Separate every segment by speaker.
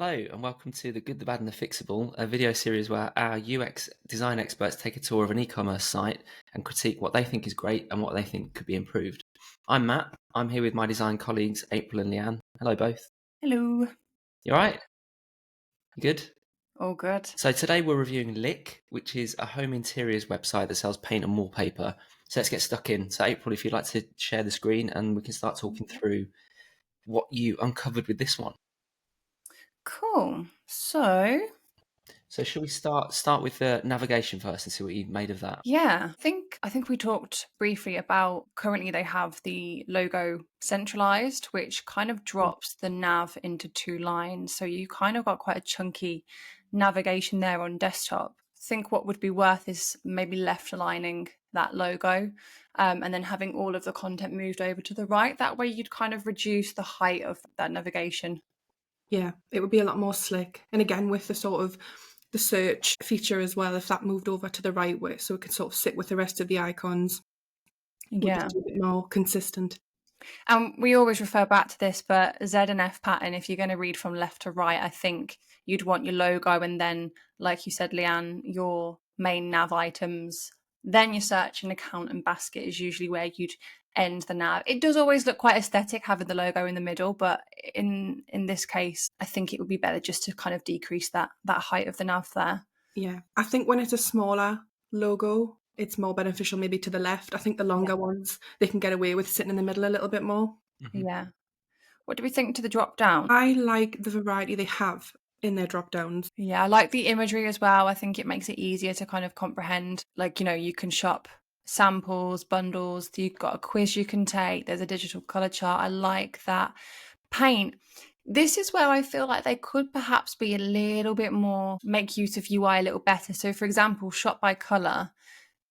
Speaker 1: Hello and welcome to The Good, the Bad and the Fixable, a video series where our UX design experts take a tour of an e-commerce site and critique what they think is great and what they think could be improved. I'm Matt. I'm here with my design colleagues, April and Leanne. Hello both.
Speaker 2: Hello.
Speaker 1: You all right? You good?
Speaker 2: All good.
Speaker 1: So today we're reviewing Lick, which is a home interiors website that sells paint and wallpaper. So let's get stuck in. So April, if you'd like to share the screen and we can start talking through what you uncovered with this one.
Speaker 2: Cool. So
Speaker 1: should we start with the navigation first and see what you made of that?
Speaker 2: yeah, I think we talked briefly about currently they have the logo centralized, which kind of drops the nav into two lines. So you kind of got quite a chunky navigation there on desktop. I think what would be worth is maybe left aligning that logo and then having all of the content moved over to the right. That way you'd kind of reduce the height of that navigation.
Speaker 3: Yeah, it would be a lot more slick. And again, with the sort of the search feature as well, if that moved over to the right way, so it could sort of sit with the rest of the icons.
Speaker 2: Yeah.
Speaker 3: Just a bit more consistent.
Speaker 2: And we always refer back to this, but Z and F pattern, if you're going to read from left to right, I think you'd want your logo and then, like you said, Leanne, your main nav items. Then your search and account and basket is usually where you'd end the nav. It does always look quite aesthetic having the logo in the middle, but in this case, I think it would be better just to kind of decrease that height of the nav there.
Speaker 3: Yeah, I think when it's a smaller logo, it's more beneficial maybe to the left. I think the longer ones, they can get away with sitting in the middle a little bit more.
Speaker 1: Mm-hmm.
Speaker 2: Yeah. What do we think to the drop down?
Speaker 3: I like the variety they have in their drop downs.
Speaker 2: Yeah, I like the imagery as well. I think it makes it easier to kind of comprehend. Like, you can shop samples, bundles, you've got a quiz you can take, there's a digital color chart. I like that. Paint. This is where I feel like they could perhaps be a little bit more, make use of UI a little better. So for example, shop by color,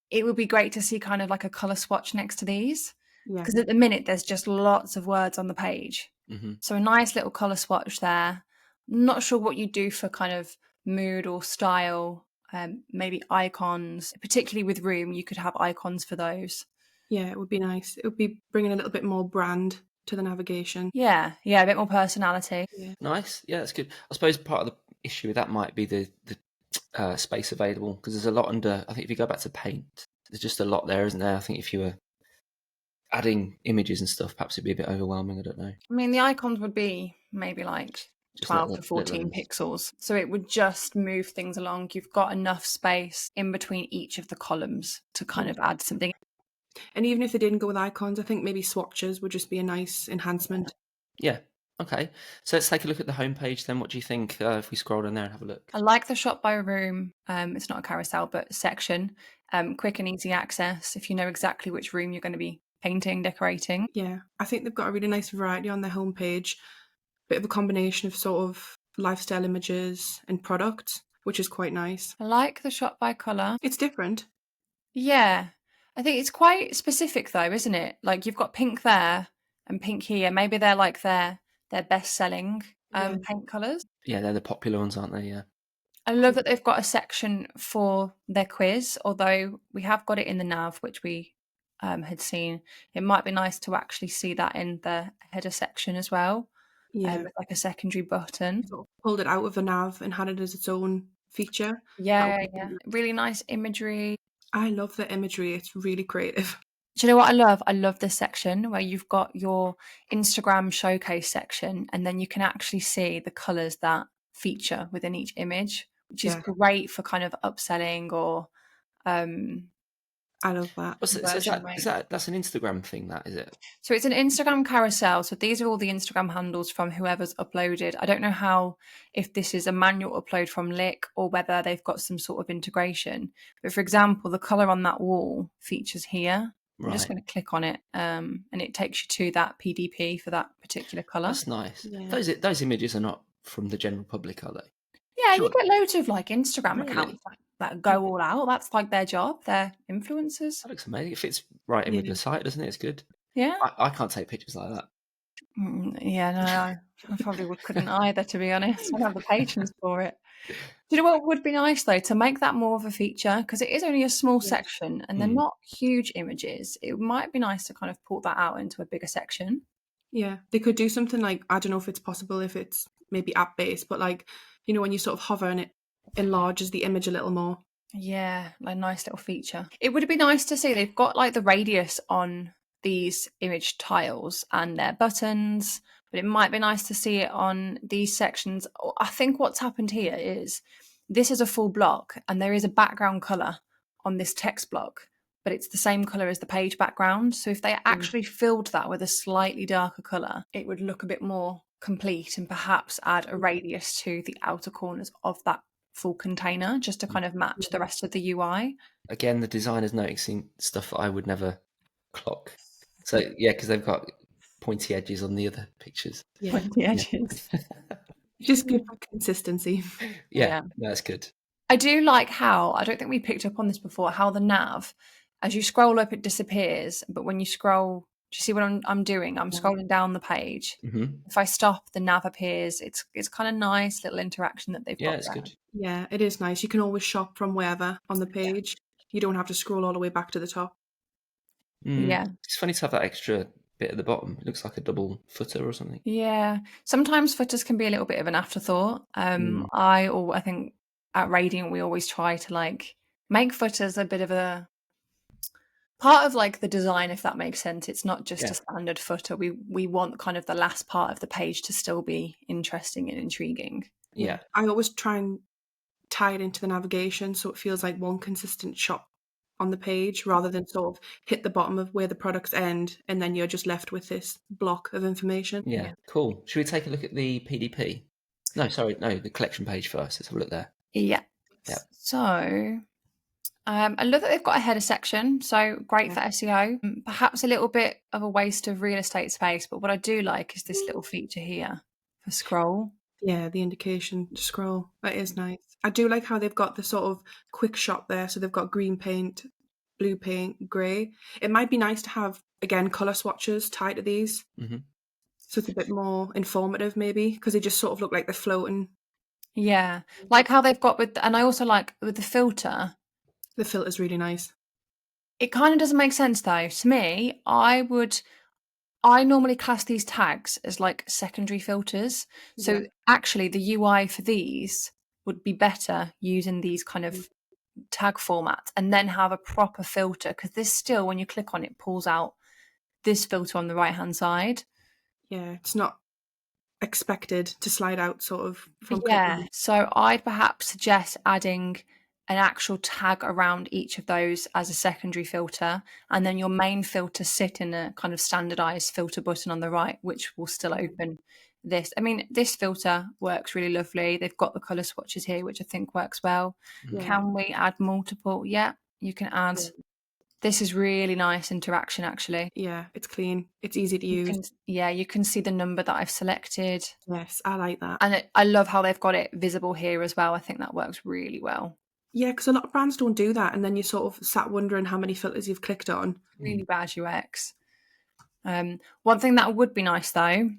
Speaker 2: it would be great to see kind of like a color swatch next to these.
Speaker 3: Yeah.
Speaker 2: Because at the minute, there's just lots of words on the page.
Speaker 1: Mm-hmm.
Speaker 2: So a nice little color swatch there. Not sure what you do for kind of mood or style, maybe icons, particularly with room, you could have icons for those.
Speaker 3: Yeah, it would be nice. It would be bringing a little bit more brand to the navigation.
Speaker 2: Yeah, a bit more personality.
Speaker 3: Yeah.
Speaker 1: Nice. Yeah, that's good. I suppose part of the issue with that might be the space available, because there's a lot under. I think if you go back to paint, there's just a lot there, isn't there? I think if you were adding images and stuff, perhaps it'd be a bit overwhelming. I don't know.
Speaker 2: I mean, the icons would be maybe like 12 to 14 pixels. So it would just move things along. You've got enough space in between each of the columns to kind of add something.
Speaker 3: And even if they didn't go with icons, I think maybe swatches would just be a nice enhancement.
Speaker 1: Yeah. Okay. So let's take a look at the homepage then. What do you think if we scroll down there and have a look?
Speaker 2: I like the shop by room. It's not a carousel, but section. Quick and easy access. If you know exactly which room you're going to be painting, decorating.
Speaker 3: Yeah, I think they've got a really nice variety on their homepage. Bit of a combination of sort of lifestyle images and products, which is quite nice.
Speaker 2: I like the shop by colour.
Speaker 3: It's different.
Speaker 2: Yeah. I think it's quite specific though, isn't it? Like you've got pink there and pink here. Maybe they're like their best selling paint colours.
Speaker 1: Yeah, they're the popular ones, aren't they? Yeah.
Speaker 2: I love that they've got a section for their quiz, although we have got it in the nav, which we had seen. It might be nice to actually see that in the header section as well.
Speaker 3: Yeah.
Speaker 2: With like a secondary button.
Speaker 3: Sort of pulled it out of the nav and had it as its own feature.
Speaker 2: Yeah. Really nice imagery.
Speaker 3: I love the imagery. It's really creative.
Speaker 2: Do you know what I love? I love this section where you've got your Instagram showcase section and then you can actually see the colours that feature within each image, which is great for kind of upselling or
Speaker 3: I love that.
Speaker 1: That's an Instagram thing, that is it?
Speaker 2: So it's an Instagram carousel. So these are all the Instagram handles from whoever's uploaded. I don't know if this is a manual upload from Lick or whether they've got some sort of integration. But for example, the colour on that wall features here. I'm just going to click on it and it takes you to that PDP for that particular colour.
Speaker 1: That's nice.
Speaker 3: Yeah.
Speaker 1: Those images are not from the general public, are they?
Speaker 2: Yeah, you get loads of like Instagram accounts that go all out. That's like their job. They're influencers.
Speaker 1: That looks amazing. It fits right in with the site, doesn't it? It's good.
Speaker 2: Yeah.
Speaker 1: I can't take pictures like that.
Speaker 2: Yeah, no, I probably couldn't either, to be honest. I don't have the patience for it. Do you know what would be nice though? To make that more of a feature, because it is only a small section and they're not huge images. It might be nice to kind of pull that out into a bigger section.
Speaker 3: Yeah, they could do something like, I don't know if it's possible if it's maybe app based, but like, you know, when you sort of hover and it enlarges the image a little more.
Speaker 2: Yeah, a nice little feature. It would be nice to see they've got like the radius on these image tiles and their buttons, but it might be nice to see it on these sections. I think what's happened here is this is a full block and there is a background color on this text block, but it's the same color as the page background. So if they actually filled that with a slightly darker color, it would look a bit more complete and perhaps add a radius to the outer corners of that full container just to kind of match the rest of the UI.
Speaker 1: Again, the designer's noticing stuff that I would never clock. So yeah, because they've got pointy edges on the other pictures.
Speaker 3: Yeah.
Speaker 2: Pointy edges.
Speaker 3: Just good for consistency.
Speaker 1: Yeah, that's good.
Speaker 2: I do like how, I don't think we picked up on this before, how the nav, as you scroll up, it disappears. But when you scroll, do you see what I'm doing? I'm scrolling down the page. If I stop, the nav appears. It's kind of nice little interaction that they've got.
Speaker 1: Yeah, it's good.
Speaker 3: Yeah, it is nice. You can always shop from wherever on the page. You don't have to scroll all the way back to the top.
Speaker 2: Yeah.
Speaker 1: It's funny to have that extra bit at the bottom. It looks like a double footer or something.
Speaker 2: Yeah. Sometimes footers can be a little bit of an afterthought. I think at Radiant we always try to like make footers a bit of a part of like the design, if that makes sense. It's not just a standard footer. We want kind of the last part of the page to still be interesting and intriguing.
Speaker 1: Yeah.
Speaker 3: I always try and tie it into the navigation so it feels like one consistent shot on the page rather than sort of hit the bottom of where the products end and then you're just left with this block of information.
Speaker 1: Yeah, cool. Should we take a look at the PDP? No, the collection page first. Let's have a look there.
Speaker 2: Yeah. So I love that they've got a header section, so great for SEO. Perhaps a little bit of a waste of real estate space, but what I do like is this little feature here for scroll.
Speaker 3: Yeah, the indication to scroll. That is nice. I do like how they've got the sort of quick shot there. So they've got green paint, blue paint, grey. It might be nice to have, again, colour swatches tied to these. So it's a bit more informative maybe, because they just sort of look like they're floating.
Speaker 2: Yeah, like how they've got and I also like with the filter.
Speaker 3: The filter's really nice.
Speaker 2: It kind of doesn't make sense though. To me, I normally class these tags as like secondary filters. So actually the UI for these would be better using these kind of tag formats and then have a proper filter, because this still, when you click on it, pulls out this filter on the right hand side.
Speaker 3: Yeah, it's not expected to slide out sort of from
Speaker 2: clicking. So I'd perhaps suggest adding an actual tag around each of those as a secondary filter, and then your main filter sit in a kind of standardized filter button on the right, which will still open this. I mean, this filter works really lovely. They've got the color swatches here, which I think works well. Can we add multiple? Yeah, you can add. This is really nice interaction, actually.
Speaker 3: Yeah, it's clean. It's easy to use.
Speaker 2: You can see the number that I've selected.
Speaker 3: Yes, I like that.
Speaker 2: And I love how they've got it visible here as well. I think that works really well.
Speaker 3: Yeah, because a lot of brands don't do that, and then you sort of sat wondering how many filters you've clicked on.
Speaker 2: Really bad UX. One thing that would be nice though,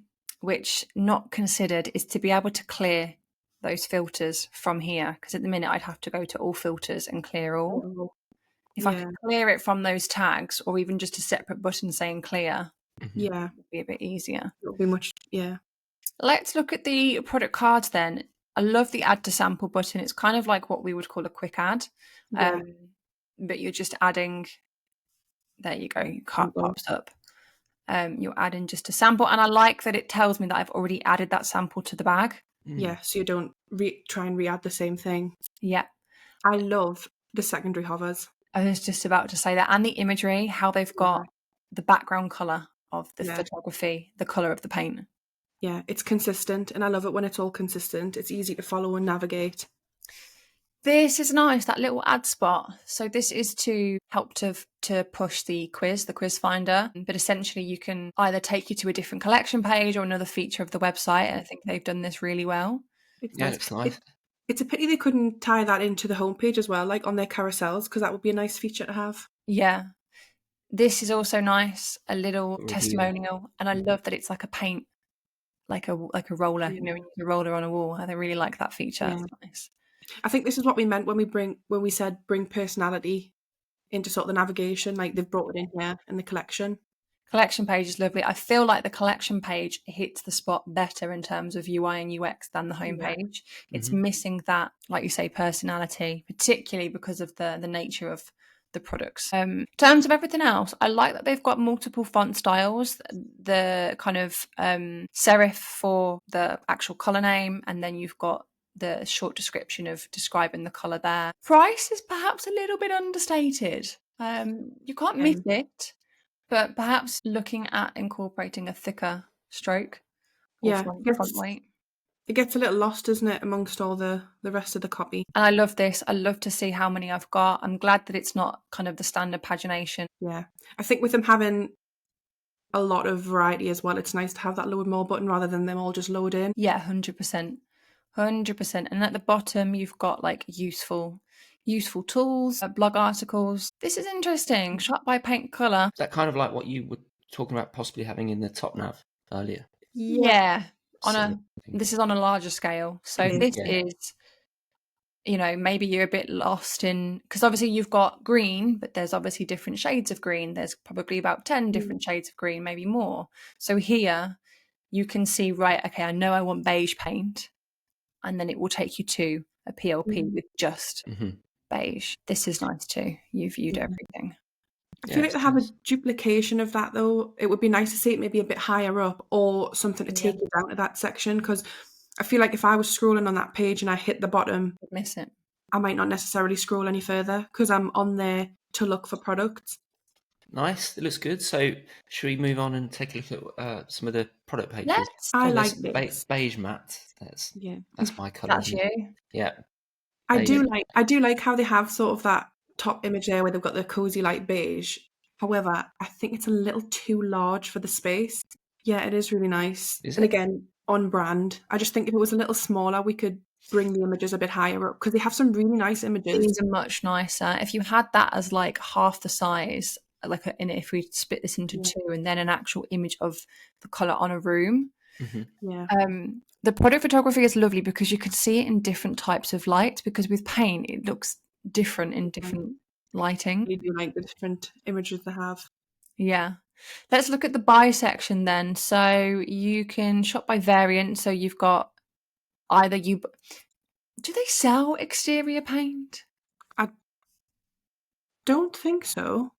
Speaker 2: which not considered, is to be able to clear those filters from here, because at the minute I'd have to go to all filters and clear all. If I could clear it from those tags, or even just a separate button saying clear, it would be a bit easier.
Speaker 3: It'll be much,
Speaker 2: Let's look at the product cards then. I love the add to sample button. It's kind of like what we would call a quick add, but you're just adding, there you go, your card pops up. You're adding just a sample, and I like that it tells me that I've already added that sample to the bag.
Speaker 3: Yeah, so you don't try and re-add the same thing.
Speaker 2: Yeah.
Speaker 3: I love the secondary hovers.
Speaker 2: I was just about to say that, and the imagery, how they've got the background colour of the photography, the colour of the paint.
Speaker 3: Yeah, it's consistent, and I love it when it's all consistent. It's easy to follow and navigate.
Speaker 2: This is nice, that little ad spot. So this is to help to push the quiz finder. But essentially you can either take you to a different collection page or another feature of the website. And I think they've done this really well.
Speaker 1: It's nice.
Speaker 3: It's a pity they couldn't tie that into the homepage as well, like on their carousels, because that would be a nice feature to have.
Speaker 2: Yeah. This is also nice, a little testimonial. And I love that it's like a paint, like a roller, you know, when you use a roller on a wall. I really like that feature.
Speaker 3: Yeah.
Speaker 2: It's nice.
Speaker 3: I think this is what we meant when we said bring personality into sort of the navigation, like they've brought it in here in the collection.
Speaker 2: Collection page is lovely. I feel like the collection page hits the spot better in terms of UI and UX than the homepage. It's missing that, like you say, personality, particularly because of the nature of the products. In terms of everything else, I like that they've got multiple font styles, the kind of serif for the actual color name, and then you've got the short description of describing the color there. Price is perhaps a little bit understated. You can't miss it, but perhaps looking at incorporating a thicker stroke or front weight.
Speaker 3: It gets a little lost, doesn't it, amongst all the rest of the copy.
Speaker 2: And I love this. I love to see how many I've got. I'm glad that it's not kind of the standard pagination.
Speaker 3: Yeah. I think with them having a lot of variety as well, it's nice to have that load more button rather than them all just load in.
Speaker 2: Yeah, 100%. 100%. And at the bottom, you've got like useful tools, blog articles. This is interesting. Shot by paint color.
Speaker 1: Is that kind of like what you were talking about possibly having in the top nav earlier?
Speaker 2: Yeah. This is on a larger scale. So this is, maybe you're a bit lost in, because obviously you've got green, but there's obviously different shades of green. There's probably about 10 different shades of green, maybe more. So here you can see, right, okay, I know I want beige paint, and then it will take you to a PLP with just beige. This is nice too. You viewed everything.
Speaker 3: I feel like they have a duplication of that though. It would be nice to see it maybe a bit higher up or something to take you down to that section, because I feel like if I was scrolling on that page and I hit the bottom,
Speaker 2: I'd miss it.
Speaker 3: I might not necessarily scroll any further because I'm on there to look for products.
Speaker 1: Nice. It looks good. So should we move on and take a look at some of the product pages?
Speaker 2: Yes.
Speaker 3: I like this.
Speaker 1: Beige matte. That's my colour.
Speaker 2: That's you.
Speaker 1: Yeah.
Speaker 3: I do like how they have sort of that top image there where they've got the cozy light beige. However, I think it's a little too large for the space. Yeah, it is really nice.
Speaker 1: Is
Speaker 3: and
Speaker 1: it?
Speaker 3: Again, on brand. I just think if it was a little smaller, we could bring the images a bit higher up because they have some really nice images.
Speaker 2: These are much nicer. If you had that as like half the size, if we split this into two, and then an actual image of the colour on a room.
Speaker 3: Yeah.
Speaker 2: The product photography is lovely because you can see it in different types of light, because with paint it looks different in different lighting.
Speaker 3: You do like the different images they have.
Speaker 2: Yeah. Let's look at the buy section then. So you can shop by variant. So you've got do they sell exterior paint?
Speaker 3: I don't think so.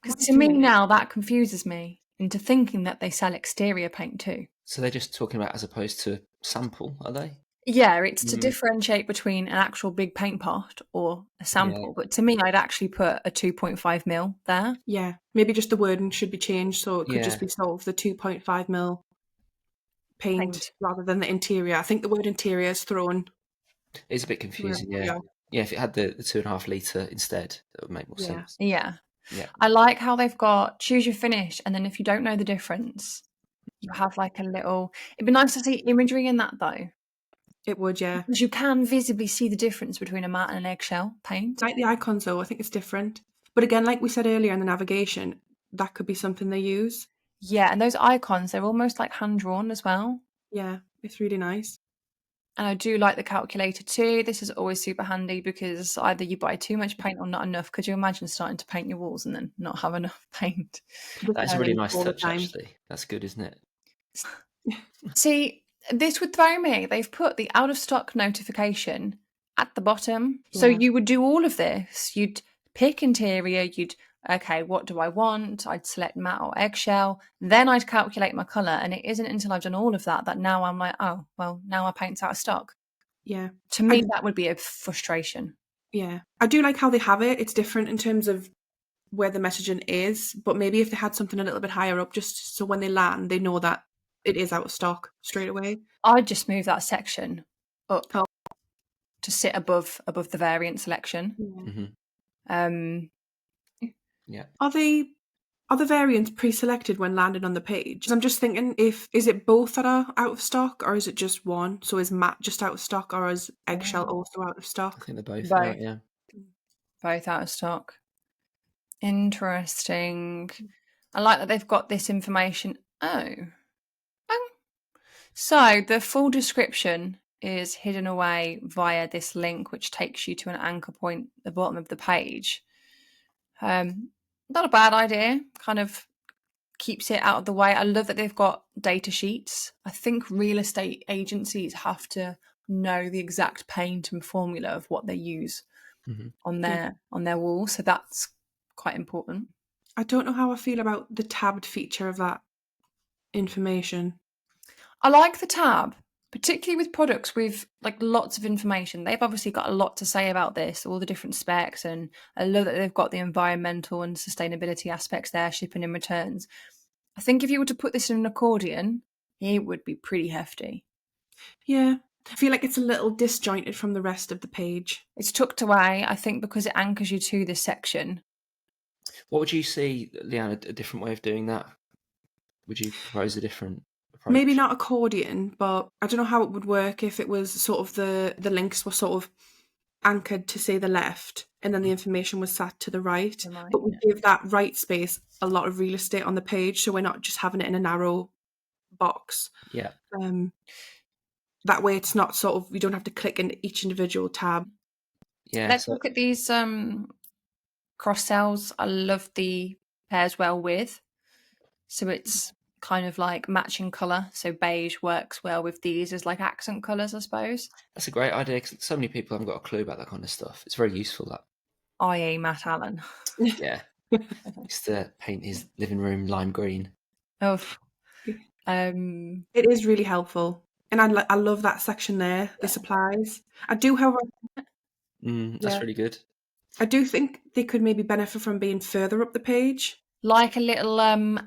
Speaker 2: Because to me now that confuses me into thinking that they sell exterior paint too.
Speaker 1: So they're just talking about as opposed to sample, are they?
Speaker 2: Yeah, it's to differentiate between an actual big paint pot or a sample. But to me, I'd actually put a 2.5 mil there.
Speaker 3: Yeah, maybe just the wording should be changed so it could just be sort of the 2.5 mil paint rather than the interior. I think the word interior is thrown.
Speaker 1: It's a bit confusing, yeah. If it had the 2.5 litre instead, that would make more sense.
Speaker 2: Yeah. I like how they've got choose your finish, and then if you don't know the difference, you have like a little... It'd be nice to see imagery in that though.
Speaker 3: It would, yeah.
Speaker 2: Because you can visibly see the difference between a matte and an eggshell paint.
Speaker 3: Like the icons though, I think it's different. But again, like we said earlier in the navigation, that could be something they use.
Speaker 2: Yeah, and those icons, they're almost like hand-drawn as well.
Speaker 3: Yeah, it's really nice.
Speaker 2: And I do like the calculator too. This is always super handy because either you buy too much paint or not enough. Could you imagine starting to paint your walls and then not have enough paint?
Speaker 1: That's a really nice touch, actually. That's good, isn't it?
Speaker 2: See, this would throw me. They've put the out of stock notification at the bottom. Yeah. So you would do all of this. You'd pick interior. Okay, what do I want? I'd select matte or eggshell. Then I'd calculate my colour. And it isn't until I've done all of that now I'm like, oh, well, now my paint's out of stock.
Speaker 3: Yeah.
Speaker 2: To me, that would be a frustration.
Speaker 3: Yeah. I do like how they have it. It's different in terms of where the messaging is. But maybe if they had something a little bit higher up, just so when they land, they know that it is out of stock straight away.
Speaker 2: I'd just move that section up to sit above the variant selection.
Speaker 1: Yeah.
Speaker 3: Are the variants pre-selected when landing on the page? I'm just thinking, is it both that are out of stock, or is it just one? So is matte just out of stock, or is eggshell also out of stock?
Speaker 1: I think they're both out, yeah.
Speaker 2: Both out of stock. Interesting. I like that they've got this information. So the full description is hidden away via this link, which takes you to an anchor point at the bottom of the page. Not a bad idea. Kind of keeps it out of the way. I love that they've got data sheets. I think real estate agencies have to know the exact paint and formula of what they use on their wall, so that's quite important.
Speaker 3: I don't know how I feel about the tabbed feature of that information.
Speaker 2: I like the tab, particularly with products with like lots of information. They've obviously got a lot to say about this, all the different specs, and I love that they've got the environmental and sustainability aspects there, shipping and returns. I think if you were to put this in an accordion, it would be pretty hefty.
Speaker 3: Yeah. I feel like it's a little disjointed from the rest of the page.
Speaker 2: It's tucked away, I think, because it anchors you to this section.
Speaker 1: What would you see, Leanne, a different way of doing that? Would you propose a different approach?
Speaker 3: Maybe not accordion, but I don't know how it would work if it was sort of the links were sort of anchored to, say, the left, and then the information was sat to the right. But we give that right space a lot of real estate on the page, so we're not just having it in a narrow box.
Speaker 1: Yeah.
Speaker 3: That way it's not sort of, you don't have to click into each individual tab.
Speaker 1: Yeah.
Speaker 2: Let's look at these cross cells. I love the pairs well with. So it's kind of like matching colour. So beige works well with these as like accent colours, I suppose.
Speaker 1: That's a great idea, because so many people haven't got a clue about that kind of stuff. It's very useful, that.
Speaker 2: I.e. Matt Allen.
Speaker 1: Yeah. Used to paint his living room lime green.
Speaker 2: Oh.
Speaker 3: It is really helpful. And I love that section there, the supplies. I do, however...
Speaker 1: That's really good.
Speaker 3: I do think they could maybe benefit from being further up the page.
Speaker 2: Like a little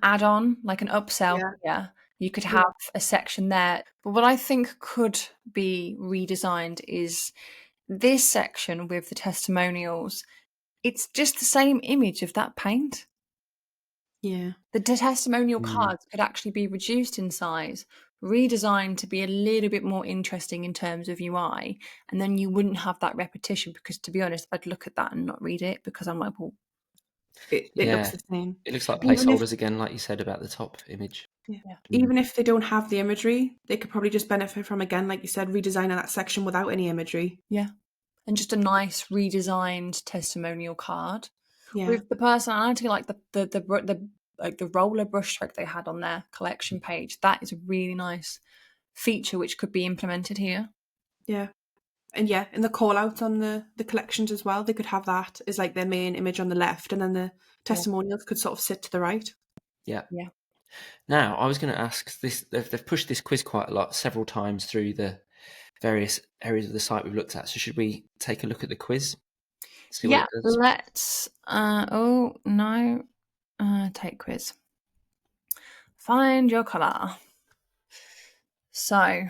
Speaker 2: add-on, like an upsell. Yeah. You could have a section there. But what I think could be redesigned is this section with the testimonials. It's just the same image of that paint.
Speaker 3: Yeah.
Speaker 2: The testimonial cards could actually be reduced in size, redesigned to be a little bit more interesting in terms of UI, and then you wouldn't have that repetition, because to be honest, I'd look at that and not read it because I'm like, well,
Speaker 3: it looks the same.
Speaker 1: It looks like placeholders again, like you said about the top image.
Speaker 3: Even if they don't have the imagery, they could probably just benefit from, again, like you said, redesigning that section without any imagery.
Speaker 2: Yeah. And just a nice redesigned testimonial card with the personality, like the roller brushstroke they had on their collection page. That is a really nice feature which could be implemented here.
Speaker 3: Yeah. And and the call outs on the collections as well, they could have that as like their main image on the left, and then the testimonials could sort of sit to the right.
Speaker 1: Yeah. Now, I was going to ask this, they've pushed this quiz quite a lot, several times through the various areas of the site we've looked at. So should we take a look at the quiz? See what it does?
Speaker 2: Let's take quiz. Find your colour. So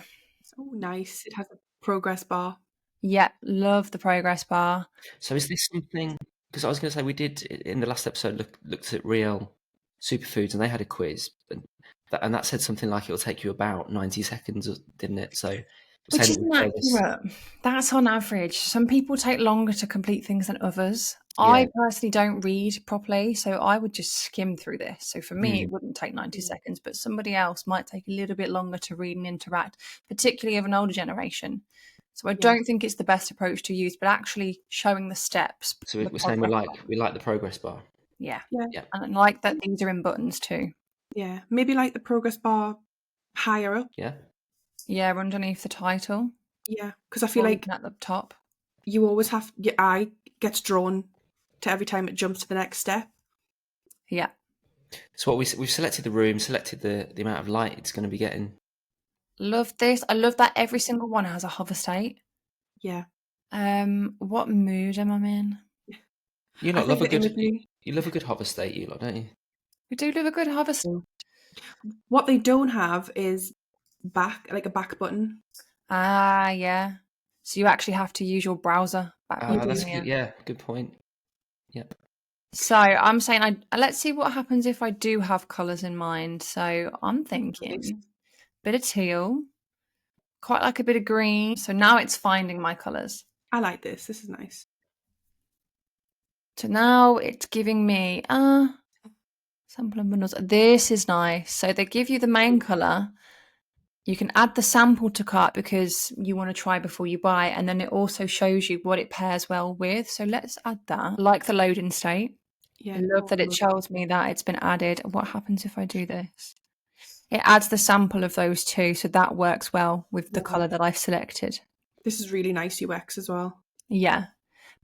Speaker 3: nice. It has a progress bar.
Speaker 2: Yeah, love the progress bar.
Speaker 1: So is this something, because I was going to say, we did in the last episode looked at real superfoods, and they had a quiz, and that said something like it will take you about 90 seconds, didn't it? So
Speaker 2: which isn't accurate. That's on average. Some people take longer to complete things than others. I personally don't read properly, so I would just skim through this. So for me, it wouldn't take 90 seconds, but somebody else might take a little bit longer to read and interact, particularly of an older generation. So I don't think it's the best approach to use, but actually showing the steps.
Speaker 1: So we're saying we like the progress bar.
Speaker 2: Yeah. And I like that these are in buttons too.
Speaker 3: Yeah, maybe like the progress bar higher up.
Speaker 2: Yeah, underneath the title.
Speaker 3: Yeah, because I feel like
Speaker 2: at the top,
Speaker 3: you always have, your eye gets drawn to every time it jumps to the next step.
Speaker 2: Yeah.
Speaker 1: So we've selected the room, selected the amount of light it's going to be getting.
Speaker 2: Love this. I love that every single one has a hover state.
Speaker 3: Yeah.
Speaker 2: What mood am I in?
Speaker 1: You lot love a good hover state, you lot, don't you?
Speaker 2: We do love a good hover state.
Speaker 3: What they don't have is a back button.
Speaker 2: Yeah. So you actually have to use your browser back button.
Speaker 1: That's good. Yeah, good point. Yep.
Speaker 2: So I'm saying, let's see what happens if I do have colours in mind. So I'm thinking bit of teal, quite like a bit of green. So now it's finding my colours.
Speaker 3: I like this. This is nice.
Speaker 2: So now it's giving me sample and bundles. This is nice. So they give you the main colour. You can add the sample to cart because you want to try before you buy, and then it also shows you what it pairs well with. So let's add that. I like the loading state.
Speaker 3: Yeah,
Speaker 2: I love that it tells me that it's been added. What happens if I do this? It adds the sample of those two, so that works well with the colour that I've selected.
Speaker 3: This is really nice UX as well.
Speaker 2: Yeah.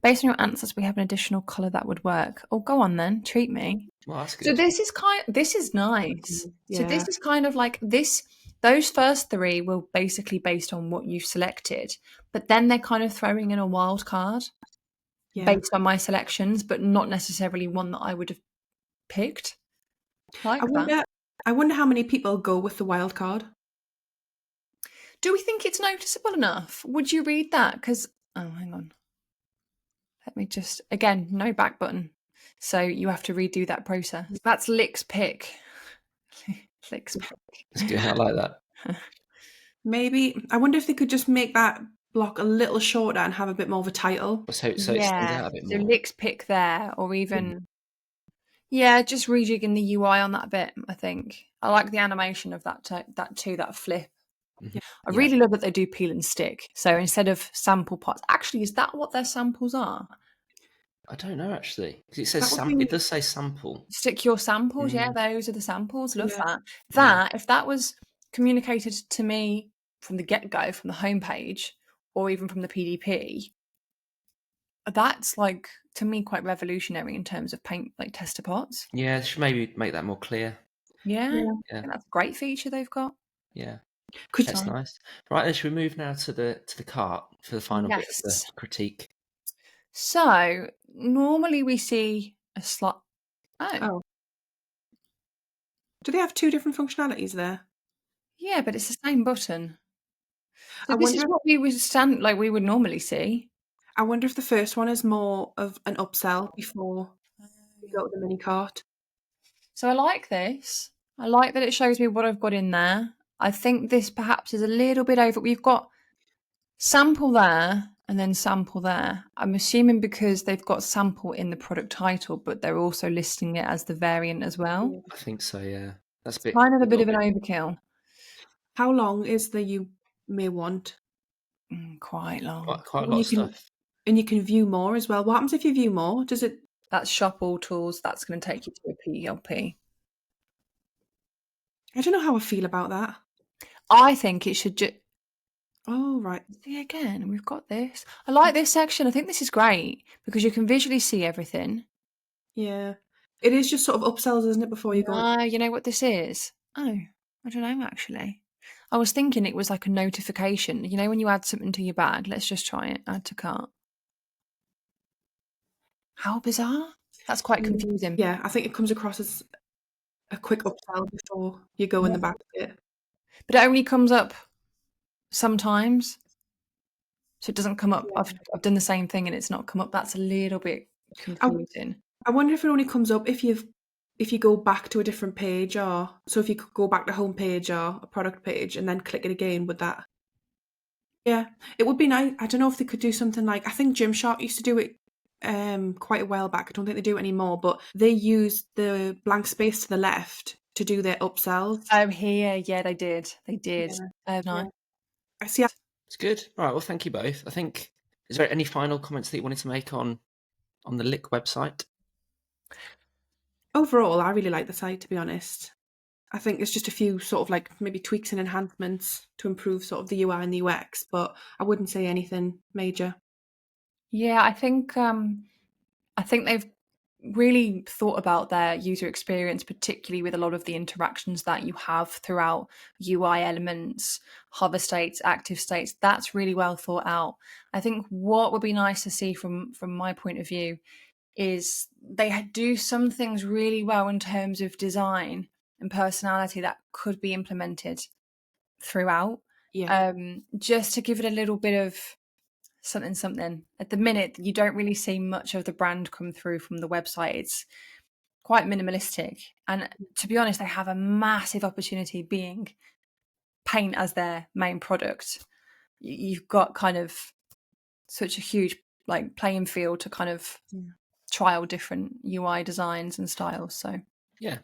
Speaker 2: Based on your answers, we have an additional colour that would work. Oh, go on then, treat me.
Speaker 1: Well, that's
Speaker 2: So
Speaker 1: good.
Speaker 2: this is nice. So
Speaker 3: Yeah.
Speaker 2: this is kind of like this. Those first three were basically based on what you've selected, but then they're kind of throwing in a wild card based on my selections, but not necessarily one that I would have picked. Like that.
Speaker 3: I wonder how many people go with the wild card.
Speaker 2: Do we think it's noticeable enough? Would you read that? Because hang on. Let me just again, no back button. So you have to redo that process. That's Lick's pick. Lick's pick.
Speaker 1: It's good. I like that.
Speaker 3: Maybe I wonder if they could just make that block a little shorter and have a bit more of a title.
Speaker 1: So it stands out a bit
Speaker 2: So
Speaker 1: more.
Speaker 2: Lick's pick there, or even just rejigging the UI on that bit. I think I like the animation of that that flip.
Speaker 1: Mhm.
Speaker 2: I really love that they do peel and stick. So instead of sample pots, actually, is that what their samples are?
Speaker 1: I don't know actually, because it says it does say sample.
Speaker 2: Stick your samples, yeah, those are the samples. Love that.
Speaker 1: Yeah.
Speaker 2: If that was communicated to me from the get-go, from the homepage, or even from the PDP, that's like to me quite revolutionary in terms of paint like tester pots.
Speaker 1: Yeah, should maybe make that more clear.
Speaker 2: Yeah. I think that's a great feature they've got.
Speaker 1: Yeah. That's nice. Right, then should we move now to the cart for the final bit of the critique?
Speaker 2: So normally we see a slot. Oh.
Speaker 3: Do they have two different functionalities there?
Speaker 2: Yeah, but it's the same button. So this is what we would normally see.
Speaker 3: I wonder if the first one is more of an upsell before you go to the mini cart.
Speaker 2: So I like this. I like that it shows me what I've got in there. I think this perhaps is a little bit over. We've got sample there and then sample there. I'm assuming because they've got sample in the product title, but they're also listing it as the variant as well.
Speaker 1: I think so, yeah. That's
Speaker 2: kind of a bit of an overkill.
Speaker 3: How long is the you may want?
Speaker 2: Quite long.
Speaker 1: Quite a lot of stuff.
Speaker 3: And you can view more as well. What happens if you view more? Does it?
Speaker 2: That's shop all tools. That's going to take you to a PLP.
Speaker 3: I don't know how I feel about that.
Speaker 2: I think it should just.
Speaker 3: Oh, right.
Speaker 2: See again, we've got this. I like this section. I think this is great because you can visually see everything.
Speaker 3: Yeah. It is just sort of upsells, isn't it, before you go?
Speaker 2: You know what this is? Oh, I don't know, actually. I was thinking it was like a notification. You know when you add something to your bag? Let's just try it. Add to cart. How bizarre. That's quite confusing.
Speaker 3: Yeah, I think it comes across as a quick upsell before you go in the basket.
Speaker 2: But it only comes up sometimes. So it doesn't come up. I've done the same thing and it's not come up. That's a little bit confusing.
Speaker 3: I wonder if it only comes up if you go back to a different page, or so if you could go back to home page or a product page and then click it again, would that? Yeah, it would be nice. I don't know if they could do something like, I think Gymshark used to do it quite a while back. I don't think they do it anymore, but they use the blank space to the left to do their upsells.
Speaker 2: Oh, here, yeah, they did. Oh, nice.
Speaker 3: I see.
Speaker 1: It's good. All right. Well, thank you both. I think, is there any final comments that you wanted to make on the Lick website?
Speaker 3: Overall, I really like the site, to be honest. I think there's just a few sort of like maybe tweaks and enhancements to improve sort of the UI and the UX, but I wouldn't say anything major.
Speaker 2: Yeah, I think they've really thought about their user experience, particularly with a lot of the interactions that you have throughout UI elements, hover states, active states. That's really well thought out. I think what would be nice to see from my point of view is they do some things really well in terms of design and personality that could be implemented throughout.
Speaker 3: Yeah.
Speaker 2: Just to give it a little bit of something. At the minute, you don't really see much of the brand come through from the website. It's quite minimalistic. And to be honest, they have a massive opportunity being paint as their main product. You've got kind of such a huge like playing field to kind of trial different UI designs and styles. So
Speaker 1: yeah,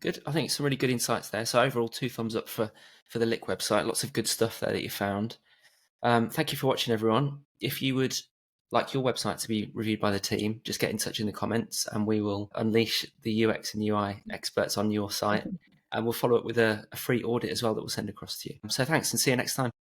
Speaker 1: good. I think some really good insights there. So overall, 2 thumbs up for the Lick website. Lots of good stuff there that you found. Thank you for watching, everyone. If you would like your website to be reviewed by the team, just get in touch in the comments and we will unleash the UX and UI experts on your site. And we'll follow up with a free audit as well that we'll send across to you. So thanks, and see you next time.